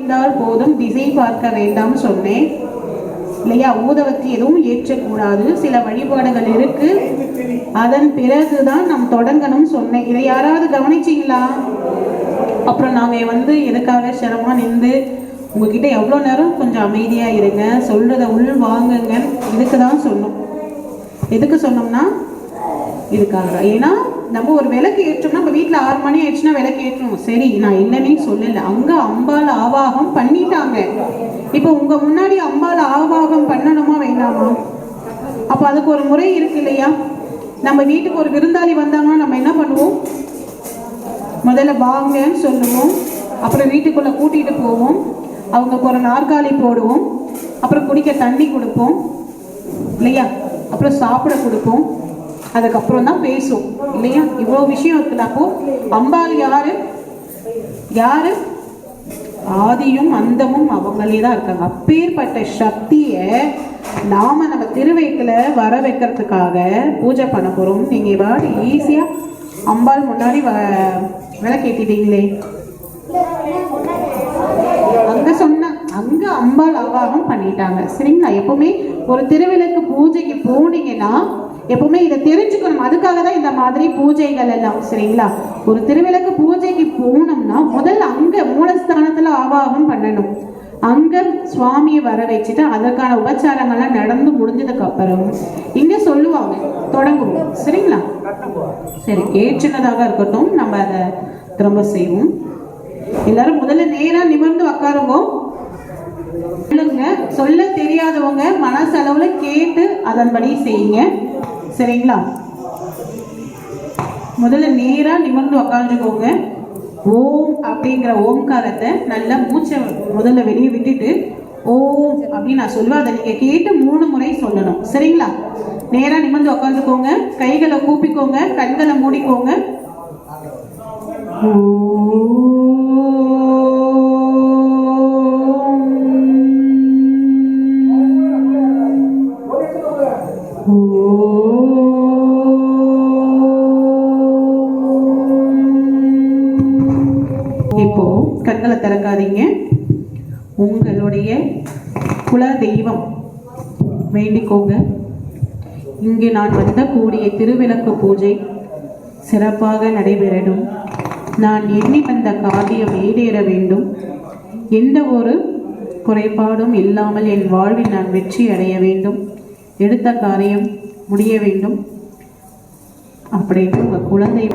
இருந்தால் போதும், திசை பார்க்க வேண்டாம் சொன்னேன் இல்லையா? ஊதவத்தி எதுவும் ஏற்றக்கூடாது, சில வழிபாடுகள் இருக்கு, அதன் பிறகுதான் நாம் தொடங்கணும் சொன்னேன். இதை யாராவது கவனிச்சிங்களா? அப்புறம் நாங்கள் எதுக்காக சிரமமா நின்று உங்ககிட்ட எவ்வளோ நேரம் கொஞ்சம் அமைதியா இருங்க, சொல்றத உள் வாங்குங்க, இதுக்கு தான் சொன்னோம். எதுக்கு சொன்னோம்னா இதுக்காக. ஏன்னா நம்ம ஒரு விளக்கு ஏற்றோம்னா, நம்ம வீட்டில் 6 மணி ஆயிடுச்சுன்னா விளக்கு ஏற்றணும், சரி, நான் இல்லைன்னே சொல்லலை. அங்க அம்பாள் ஆவாகம் பண்ணிட்டாங்க. இப்போ உங்க முன்னாடி அம்பாள் ஆவாகம் பண்ணணுமா வேண்டாமா? அப்ப அதுக்கு ஒரு முறை இருக்கு இல்லையா? நம்ம வீட்டுக்கு ஒரு விருந்தாளி வந்தாங்கன்னா நம்ம என்ன பண்ணுவோம்? முதல்ல வாங்கன்னு சொல்லுவோம், அப்புறம் வீட்டுக்குள்ள கூட்டிட்டு போவோம், அவங்களுக்கு ஒரு நாற்காலி போடுவோம், அப்புறம் குடிக்க தண்ணி கொடுப்போம் இல்லையா? அப்புறம் சாப்பிட கொடுப்போம், அதுக்கப்புறம் தான் பேசும் இல்லையா? இவ்வளவு விஷயம் இருக்குல்ல. அப்போ அம்பாள் யாரு? யாரு? ஆதியும் அந்தமும் அவங்களே தான் இருக்காங்க. அப்பேற்பட்ட சக்தியை நாம நம்ம திருவைக்குல வர வைக்கிறதுக்காக பூஜை பண்ண போறோம். நீங்க வாடி ஈஸியா அம்பாள் முன்னாடி விளக்கேத்திட்டீங்களே. அங்க அம்பாள் ஆவாகம் பண்ணிட்டாங்க, சரிங்களா? எப்பவுமே ஒரு திருவிளக்கு பூஜைக்கு போனீங்கன்னா எப்பவுமே இதை தெரிஞ்சுக்கணும். அதுக்காக தான் இந்த மாதிரி பூஜைகள் எல்லாம், சரிங்களா? ஒரு திருவிளக்கு பூஜைக்கு போனோம்னா முதல்ல அங்க மூலஸ்தானத்துல ஆவாகம் பண்ணணும். அங்க சுவாமியை வர வச்சுட்டு அதற்கான உபச்சாரங்கள்லாம் நடந்து முடிஞ்சதுக்கு அப்புறம் இங்க சொல்லுவாங்க தொடங்குவோம், சரிங்களா? சரி, ஏற்றினதாக இருக்கட்டும், நம்ம அதை திரும்ப செய்வோம். எல்லாரும் முதல்ல நேரா நிமிர்ந்து உட்காருங்க. சொல்ல தெரியாதவங்க மனசளவுல கேட்டு அதன்படி செய்யுங்க, சரிங்களா? முதல்ல நேரா நிமிர்ந்து உக்காந்துக்கோங்க. ஓம் அப்படிங்கிற ஓம்காரத்தை நல்லா மூச்சை முதல்ல வெளியே விட்டுட்டு ஓம் அப்படின்னு நான் சொல்லுவேன், அதை நீங்க கேட்டு 3 முறை சொல்லணும், சரிங்களா? நேரா நிமிர்ந்து உக்காந்துக்கோங்க, கைகளை கூப்பிக்கோங்க, கண்களை மூடிக்கோங்க. இப்போ கண்களை திறக்காதீங்க. உங்களுடைய குல தெய்வம் வேண்டிக்கோங்க. இங்கே நான் வந்த கூடிய திருவிளக்கு பூஜை சிறப்பாக நடைபெறணும். நான் எண்ணி வந்த காரியம் ஈடேற வேண்டும். எந்த ஒரு குறைபாடும் இல்லாமல் என் வாழ்வில் நான் வெற்றி அடைய வேண்டும். எடுத்த காரியம் முடிய வேண்டும் அப்படின்னு உங்க குழந்தை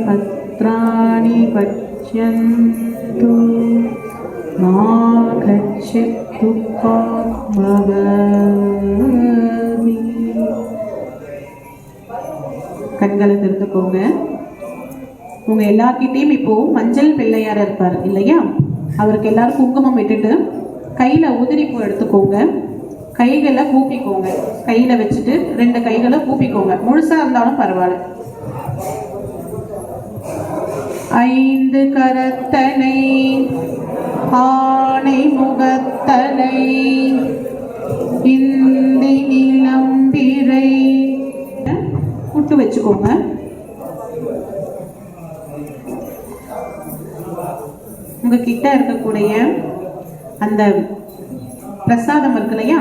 பத்ராணி பச்யந்து மா கச்சித்து பாப்மவதி. கண்களை திறந்துக்கோங்க. உங்க எல்லார்கிட்டையும் இப்போ மஞ்சள் பிள்ளையார் இருப்பார் இல்லையா? அவருக்கு எல்லாரும் குங்குமம் விட்டுட்டு கையில உதிரிப்பூ எடுத்துக்கோங்க. கைகளை கூப்பிக்கோங்க. கையில வச்சுட்டு 2 கைகளை கூப்பிக்கோங்க. முழுசா இருந்தாலும் பரவாயில்ல. 5 கரத்தனை ஆணை முகத்தனை இந்தி நிலம்பிரை கூட்டு வச்சுக்கோங்க. உங்ககிட்ட இருக்கக்கூடிய அந்த பிரசாதம் இருக்கு இல்லையா,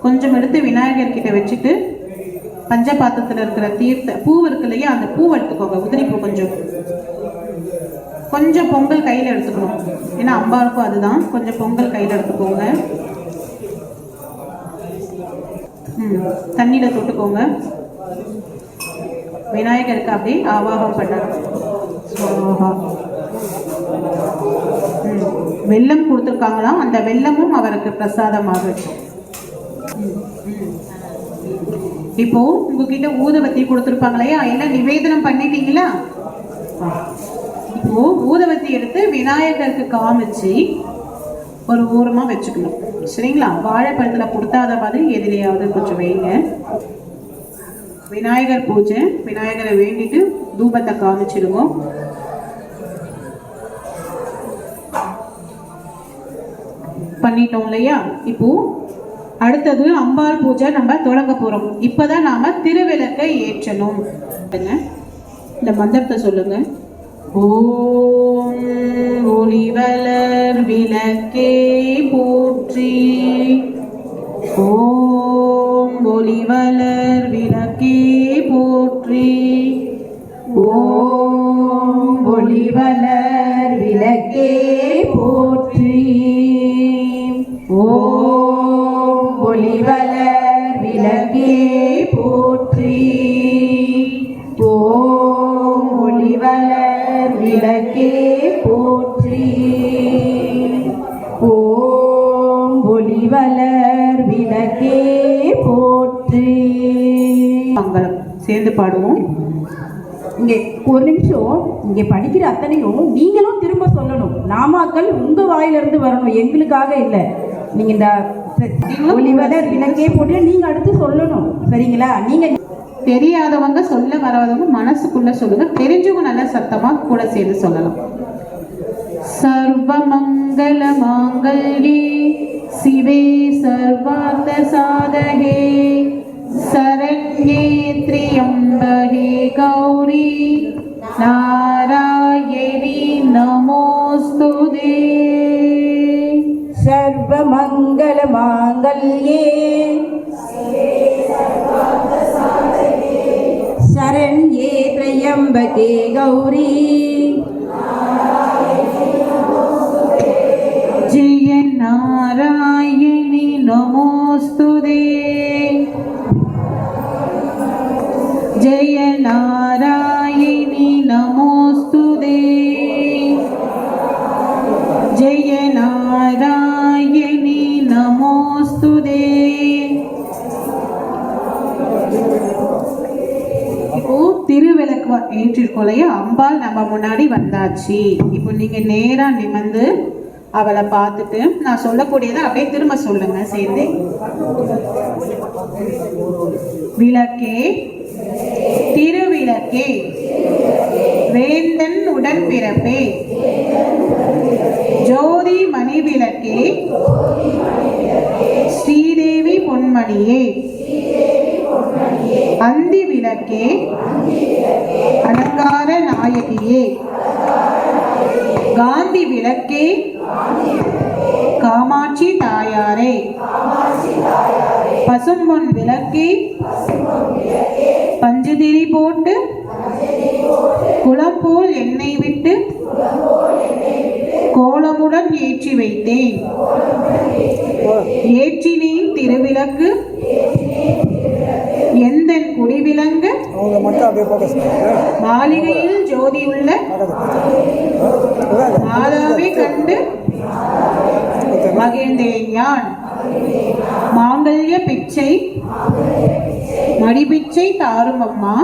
கொஞ்சம் எடுத்து விநாயகர் கிட்ட வச்சுட்டு பஞ்ச பாத்திரத்துல இருக்கிற தீர்த்த பூ இருக்கு இல்லையா, அந்த பூவை எடுத்துக்கோங்க. உதிரி பூ கொஞ்சம் பொங்கல் கையில எடுத்துக்கணும். ஏன்னா அம்பாளுக்கும் அதுதான். கொஞ்சம் பொங்கல் கையில எடுத்துக்கோங்க. தண்ணியில தொட்டுக்கோங்க. விநாயகருக்கு அப்படியே ஆவாகம் பண்ணணும். வெல்லம் கொடுத்துருக்காங்களாம், அந்த வெல்லமும் அவருக்கு பிரசாதமாக. இப்போ உங்ககிட்ட ஊதுவத்தி கொடுத்துருப்பாங்களையா, எல்லாம் நிவேதனம் பண்ணிட்டீங்களா? இப்போ ஊதுவத்தி எடுத்து விநாயகருக்கு காமிச்சு ஒரு ஓரமா வச்சுக்கணும், சரிங்களா? வாழைப்பழத்துல கொடுத்தாத மாதிரி எதிலையாவது கொஞ்சம் வைங்க. விநாயகர் பூஜை, விநாயகரை வேண்டிட்டு தூபத்தை காமிச்சிடுவோம். பண்ணிட்டோம் இல்லையா? இப்போ அடுத்தது அம்பாள் பூஜை நம்ம தொடங்க போறோம். இப்பதான் நாம திருவிளக்கை ஏற்றணும். இந்த மந்திரத்தை சொல்லுங்க. ஓம் ஒளிவளர் விளக்கே போற்றி. ஓம் ஒளிவளர் விளக்கே போற்றி. ஓம் ஒளிவளர் விளக்கே போற்றி. ஓம் ஒளிவளர் விளக்கே போற்றி. ஓம் ஒளிவளர் விளக்கே போற்றி. ஓம் ஒளிவளர் விளக்கே போற்றி. மங்களம் சேர்ந்து பாடுவோம். இங்கே ஒரு நிமிஷம், இங்கே படிக்கிற அத்தனையும் நீங்களும் திரும்ப சொல்லணும். நாமாக்கள் உங்க வாயிலிருந்து வரணும், எங்களுக்காக இல்லை. நீங்க இந்த ஒளிவளர் விளக்கே போட்டு நீங்க அடுத்து சொல்லணும், சரிங்களா? நீங்க தெரியாதவங்க சொல்ல வராதவங்க மனசுக்குள்ள சொல்லுங்க, தெரிஞ்சவங்க நல்ல சத்தமா கூட சேர்ந்து சொல்லலாம். சர்வ மங்கள மாங்கல்யே சிவே சர்வார்த்த சாதகே சரண்யே த்ரியம்பகே கௌரி நாராயணி நமோஸ்துதே. சர்வ மங்கள மாங்கல்யே சரண்யே த்ரியம்பகே கௌரி ஜெய நாராயணி நமோஸ்துதே. ஜெய நாராயணி நமோஸ்துதே. ஜெய நாராயணி நமோஸ்துதே. இப்போ திருவிளக்கு ஏற்றிருக்கோம் இல்லையா, அம்பாள் நம்ம முன்னாடி வந்தாச்சு. இப்போ நீங்க நேரா நிமிர்ந்து அவளை பார்த்துட்டு நான் சொல்லக்கூடியதை அப்படியே திரும்ப சொல்லுங்க சேர்ந்து. விளக்கே திருவிளக்கே வேந்தன் உடன்பிறப்பே ஜோதி மணி விளக்கே ஸ்ரீதேவி பொன்மணியே அந்தி விளக்கே அலங்கார நாயகியே காந்தி விளக்கே காமாட்சி தாயாரே பசும்பொன் விளக்கே பஞ்சுதிரி போட்டு குளம் போல் எண்ணெய் விட்டு கோலமுடன் ஏற்றி வைத்தேன். ஏற்றினேன் திருவிளக்கு எந்தன் குடிவிளங்க மாளிகையில் ஜோதியுள்ள மாதாவை கண்டு மகிழ்ந்தேன் யான். மாங்கல்ய பிச்சை மடிபிச்சை தாரும் அம்மா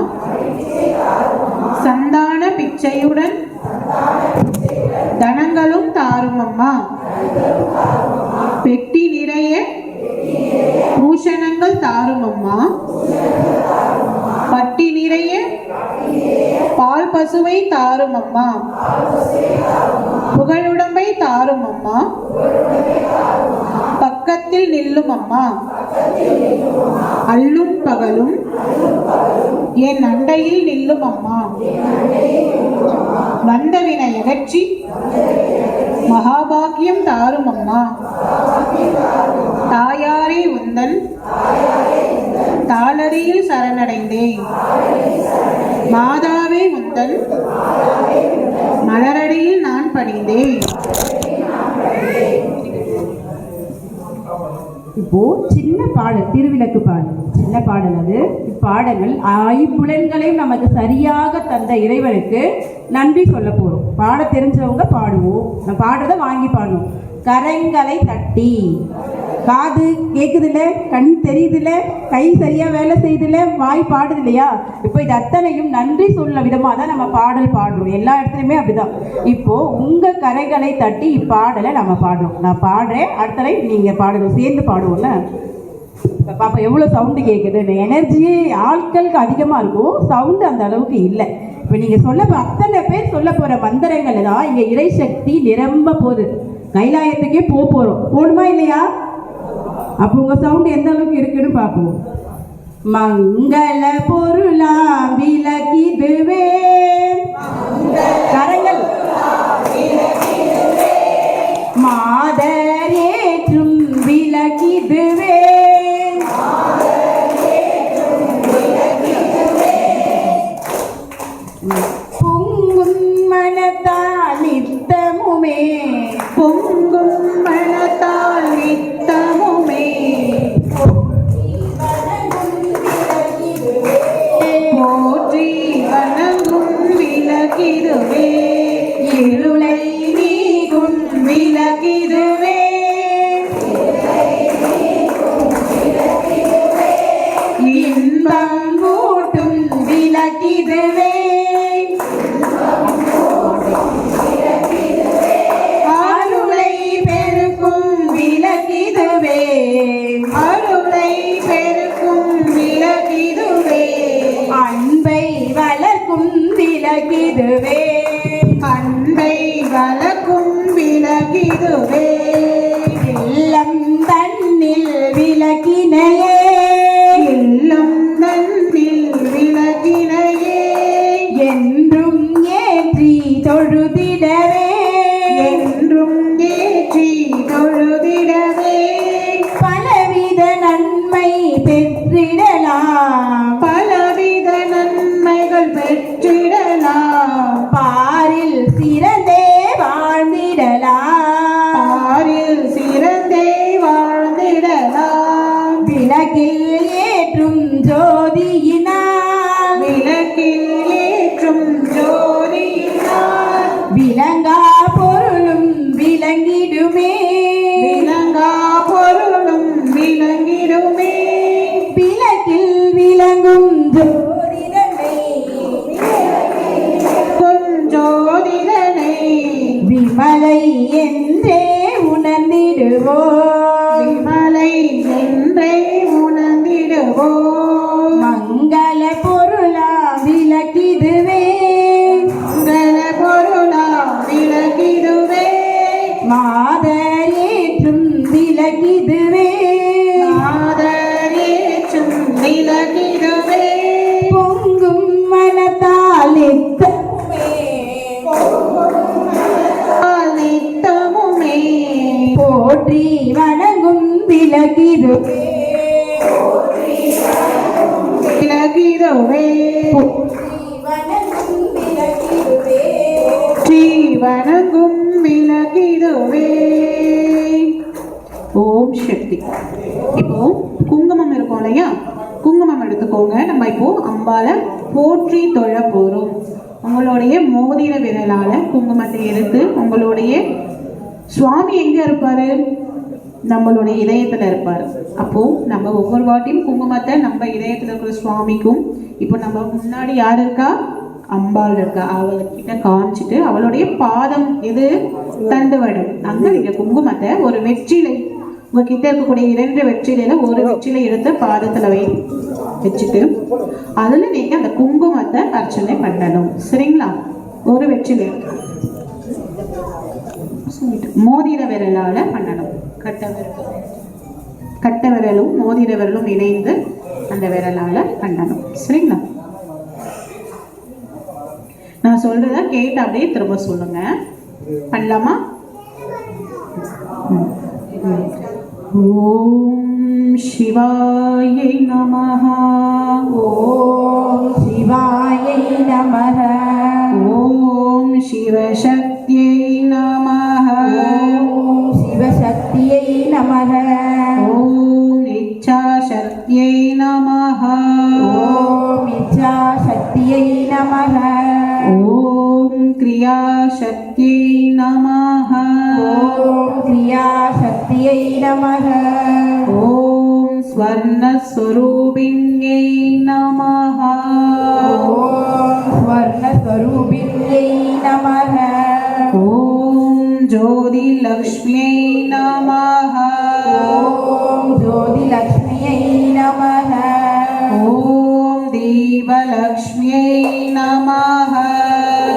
சந்தான பிச்சையுடன் தனங்களும் தாரும் அம்மா. பெட்டி நிறைய பூஷணங்கள் தாரும் அம்மா. பட்டி நிறைய பால் பசுவை தாரும் அம்மா. புகழுடம்பை தாரும் அம்மா. பக்கத்தில் நில்லும் அம்மா. அல்லும் பகலும் என் அண்டையில் நில்லும் அம்மா. வந்தவினை அகற்றி மகாபாகியம் தாரும் அம்மா. தாயாரே உந்தன் தாளடியில் சரணடைந்தேன். மாதாவே உந்தன் மலரடியில் நான் பணிந்தேன். இப்போ சின்ன பாடல், திருவிளக்கு பாடல், சின்ன பாடல். அது பாடங்கள் ஐம்புலன்களையும் நமக்கு சரியாக தந்த இறைவனுக்கு நன்றி சொல்ல போறோம். பாட தெரிஞ்சவங்க பாடுவோம், நான் பாடுறத வாங்கி பாடணும். கரங்களை தட்டி, காது கேட்குதுல, கண் தெரியுதுல, கை சரியா வேலை செய்யுதுல, வாய் பாடுது இல்லையா? இப்போ இது அத்தனையும் நன்றி சொல்ல விதமாக தான் நம்ம பாடல் பாடுறோம். எல்லா இடத்துலையுமே அப்படிதான். இப்போ உங்க கரைகளை தட்டி இப்பாடலை நம்ம பாடுறோம். நான் பாடுறேன், அடுத்த லைன் நீங்க பாடணும், சேர்ந்து பாடுவோம்ல. பாப்பா எவ்வளோ சவுண்டு கேட்குது. இந்த எனர்ஜியே ஆட்களுக்கு அதிகமாக இருக்கும், சவுண்டு அந்த அளவுக்கு இல்லை. இப்போ நீங்கள் அத்தனை பேர் சொல்ல போகிற மந்திரங்கள் தான் இங்கே இறை சக்தி நிரம்ப போகுது. கைலாயத்துக்கே போகிறோம், போகணுமா இல்லையா? அப்போ உங்கள் சவுண்டு எந்த அளவுக்கு இருக்குன்னு பார்ப்போம். மங்கள பொருளாம் விளக்கிதுவே. கரங்கள். மாதர் ஏற்றும் விளக்கிதுவே. பொங்கும் மனத்தால் நித்தமுமே. பொங்கும் மனத்தால் நித்தமுமே. போற்றி வணங்கும் விளக்கிதுவே. இருளை நீக்கும் விளக்கிதுவே. இன்பம் கூட்டும் விளக்கிதுவே. அருளை பெருக்கும் விளக்கிதுவே. அருளை பெருக்கும் விளக்கிதுவே. அன்பை வளர்க்கும் விளக்கிதுவே. அன்பை வளர்க்கும் விளக்கிதுவே. இல்லம் தன்னில் விளக்கினையே. இல்லம் தன்னில் விளக்கினையே. என்றும் ஏற்றி தொழுதிடவே. என்றும் ஏற்றி தொழுதிடவே. பலவித நன்மை பெற்றிடலாம். பலவித நன்மைகள் பெற்றிடலாம். பாரில் சிறந்தே வாழ்ந்திடலாம். பாரில் சிறந்தே வாழ்ந்திடலாம். விளக்கில் ஏற்றும் ஜோதியினால். விளக்கில் ஏற்றும் ஜோதியினால். விளங்கா பொருளும் விளங்கிடுமே. விளங்கா பொருளும் விளங்கிடுமே. விளக்கில் விளங்கும் ஜோதிடனை. ஜோதிடனை விமலை என்றே உணர்ந்திடுவோம். விமலை என்றே உணர்ந்திடுவோம். மங்கள பொருளா விளக்கிதுவே. மங்கள பொருளா விளக்கிதுவே. மாதர் ஏற்றும் விளக்கிதுவே. மாதர் ஏற்றும் விளக்கிதுவே. பொங்கும் மனத்தால் நித்தமுமே. நித்தமுமே. போற்றி வணங்கும் விளக்கிதுவே. விளக்கிதுவே. வணங்கும் விளக்கிதுவே. ஸ்ரீ வணங்கும் விளக்கிதுவே. ஓம் சக்தி. இப்போ குங்குமம் இருக்கும் இல்லையா, குங்குமம் எடுத்துக்கோங்க. நம்ம இப்போ அம்பால போற்றி தொழ போறோம். உங்களுடைய மோதிர விரலால குங்குமத்தை எடுத்து, உங்களுடைய சுவாமி எங்க இருப்பாரு? நம்மளுடைய இதயத்துல இருப்பாரு. அப்போ நம்ம ஒவ்வொரு வாட்டியும் குங்குமத்தை நம்ம இதயத்துல இருக்கிற சுவாமிக்கும், இப்போ நம்ம முன்னாடி யார் இருக்கா? அம்பாள் இருக்கா. அவள்கிட்ட காமிச்சிட்டு அவளுடைய பாதம் எது? தண்டுவடம். அங்க நீங்க குங்குமத்தை ஒரு வெற்றிலை, உங்ககிட்ட இருக்கக்கூடிய 2 வெற்றிலையில ஒரு வெற்றிலை எடுத்து பாதத்துல வச்சுட்டு அதுல நீங்க அந்த குங்குமத்தை அர்ச்சனை பண்ணணும். சரிங்களா? ஒரு வெற்றிலை மோதிர விரலால பண்ணணும். கட்ட விரலும் மோதிர விரலும் இணைந்து அந்த விரலால பண்ணணும். சரிங்களா? நான் சொல்றத கேட்டு அப்படியே திரும்ப சொல்லுங்க. பண்ணலாமா? ஓம் சிவாயை நமஹ. ஓம் சிவாயை நமஹ. ஓம் சிவசக்தியை நமஹ. ஓம் சிவசக்தியை நமஹ. ஓம் இச்சாசக்தியை நமஹ. ஓம் இச்சாசக்தியை நமஹ. ஓம் கிரியாசக்தியை நமஹ. ஓம் கிரியாசக்தியை நமஹ. ஓம் ஸ்வர்ணஸ்வரூபிண்யை நமஹ. ஓம் ஸ்வர்ணஸ்வரூபிண்யை நமஹ. ஓம் ஜோதிலக்ஷ்மியை நமஹ. ஓம் ஜோதிலக்ஷ்மியை நமஹ. ஓம் தீபலக்ஷ்மியை நமஹ.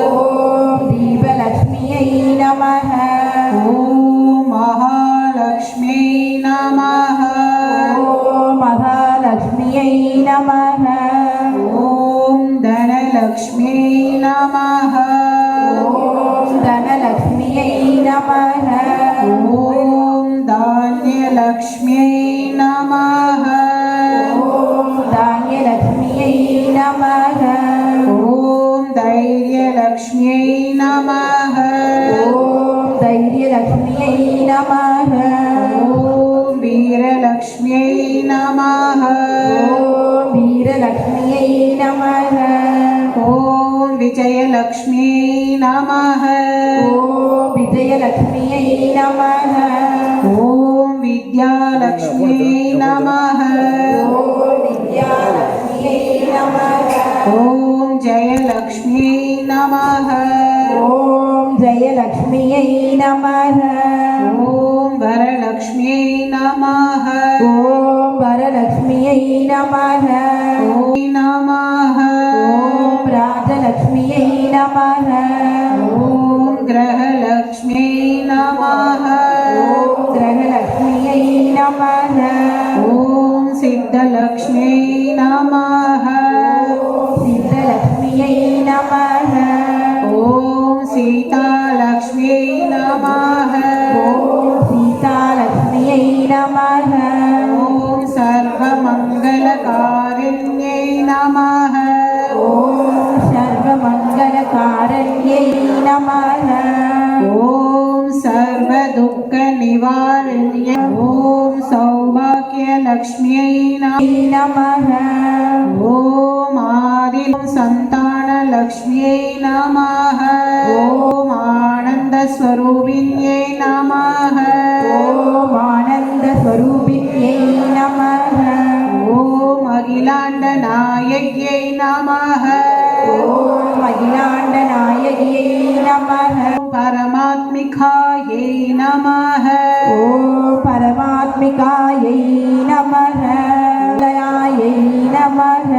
ஓம் தீபலக்ஷ்மியை நமஹ. ஓம் மகாலக்ஷ்மியை நமஹ. ஓம் மகாலக்ஷ்மியை நமஹ. நமः. ஓம் தனலக்ஷ்மியை நமः. ஓம் தனலக்ஷ்மியை நமः. ஓம் தானியலக்ஷ்மியை நமः. ஓம் தானியலக்ஷ்மியை நமः. ஓம் தைரியலக்ஷ்மியை நமः. ஓம் தைரியலக்ஷ்மியை நமः. ஓம் வீரலக்ஷ்மியை நமः. ஓம் வீரலக்ஷ்மியை நமः. ஓம் விஜயலக்ஷ்மியை நமः. ஓம் விஜயலக்ஷ்மியை நமः. ஓம் வித்யாலக்ஷ்மியை நமः. ஓம் வித்யாலக்ஷ்மியை நமः. ஓம் ஜெயலக்ஷ்மியை நமः. ஓம் ஜெயலக்ஷ்மியை நமः. ஓம் வரலக்ஷ்மியை நமः. ஓம் வரலக்ஷ்மியை நமः. ஓம் நமः. ஓம் ராஜலக்ஷ்மியை நமः. ஓம் கிரகலக்ஷ்மியை நமः. ஓம் கிரகலக்ஷ்மியை நமः. ஓம் சித்தலக்ஷ்மியை நமः. ஓம் சித்தலக்ஷ்மியை நமः. ஓம் சீதாலக்ஷ்மியை நமः. ஓம் சீதாலக்ஷ்மியை நமः. ஓம் சர்வமங்களகாரிண்யை நமः. ஓம் சர்வமங்களகாரண்யை நமः. ஓம் சர்வதுக்கநிவாரண்யை ஓம் சௌபாகியலக்ஷ்மியை நமः. ஓம் ஆதி சந்தானலக்ஷ்மியை நமः. ஓம் ஆனந்தஸ்வரூபிண்யை நமः. ஓம் ஆனந்தஸ்வரூபிண்யை நமः. ஓம் அகிலாண்டநாயகியை நமः. ஓம் அகிலாண்டநாயகியை நமः. பரமாத்மிகாயை நமः. ஓம் பரமாத்மிகாயை நமः. லயாயை நமः.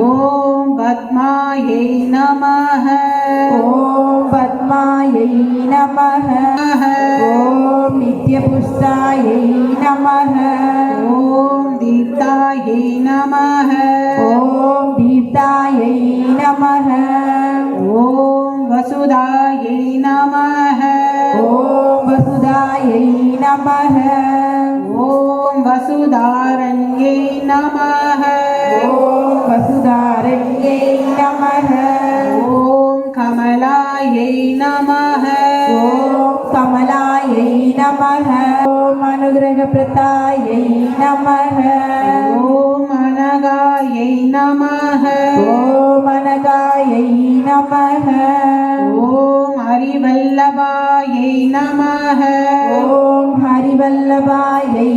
ஓம் பத்மாயை நமः. ஓம் பத்மாயை நமः. ஓம் நித்யபுஷ்டாயை நமः. ஓம் தீப்தாயை நமः. ஓம் தீப்தாயை நமः. ஓம் வசுதாயை நமः. ஓம் வசுதாயை நமः. ஓம் வசுதாரண்யை நமः. ஓம் வசுதாரண்யை நமः. ஓம் கமலாயை நமः. ஓம் கமலாயை நமः. ஓம் அனுகிரகப்பிரதாயை நமः. ஓம் அனகாயை நமः. ஓம் அனகாயை நமः. ஓம் ஹரிவல்லபாயை நமः. ஓம் ஹரிவல்லபாயை